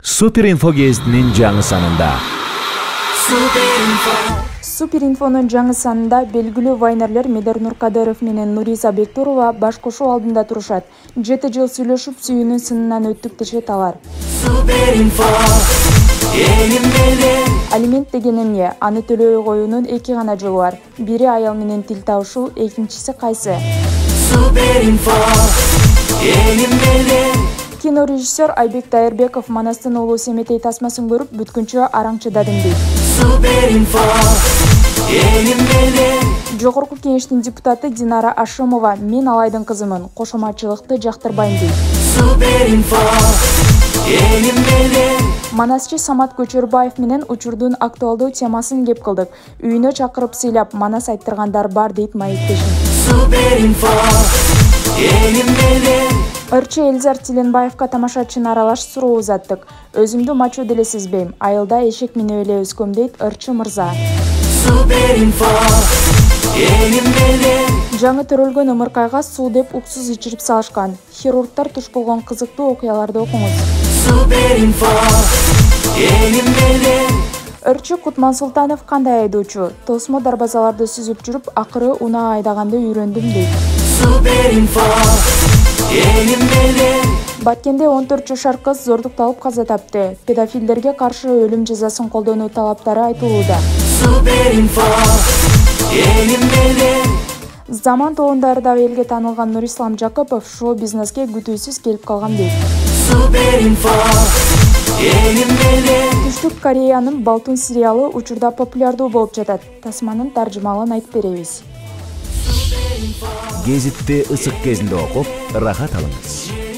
Super Info gezitinin жаңы санында. Super Info'nun жаңы санында белгилүү вайнерлер Медер Нуркадыров менен Нуриза Бектурова баш кошуу алдында турушат. 7 жыл сүйлөшүп, сүйүүнүн сынынан өттүк дешет алар. Алимент деген эмне? Аны төлөй коюунун эки гана жолу бар. Бири аял менен тил табышуу, экинчиси кайсы? Кинорежиссер Айбек Дайырбеков Манастын уулу Семетей тасмасын көрүп, бүткүнчө араңчыдадым дейт. Жогорку кеңештин депутаты Динара Ашымова мен алайдын кызымын, кошомачылыкты жактырбайм дейт. Манасчы Самат Көчөрбаев менен учурдун актуалдуу темасын кеп кылдык. Үйүнө чакырып сыйлап, манас айттыргандар бар дейт маектешим. Ырчы Элзар Тиленбаевка тамашачыны аралаш суроо узаттык. Өзүмдү мачо деле сезбейм. Айылда эшек минип эле өскөм дейт Ырчы мырза. Жаңы төрөлгөн ымыркайга суу деп уксуз ичирип салышкан. Хирургтар туш болгон кызыктуу окуяларды окуңуз. Ырчы Кутман Султанов кандай айдоочу? Тосмо дарбазаларды сүзүп жүрүп, акыры унаа айдаганды үйрөндүм дейт. Баткенде 14 жашар кыз зордукталып каза тапты. Педофилдерге каршы өлүм жазасын колдонуу талаптары айтылууда. Заман тоондарында элге таанылган Нурислам Жакупов шоу-бизнеске күтүүсүз келип калган дейт. Түштүк Кореянын Балтун сериалы учурда популярдуу болуп жатат. Тасманын таржымалын айтып беребиз. Гезитти ысык кезинде окуп, рахат алыңыз.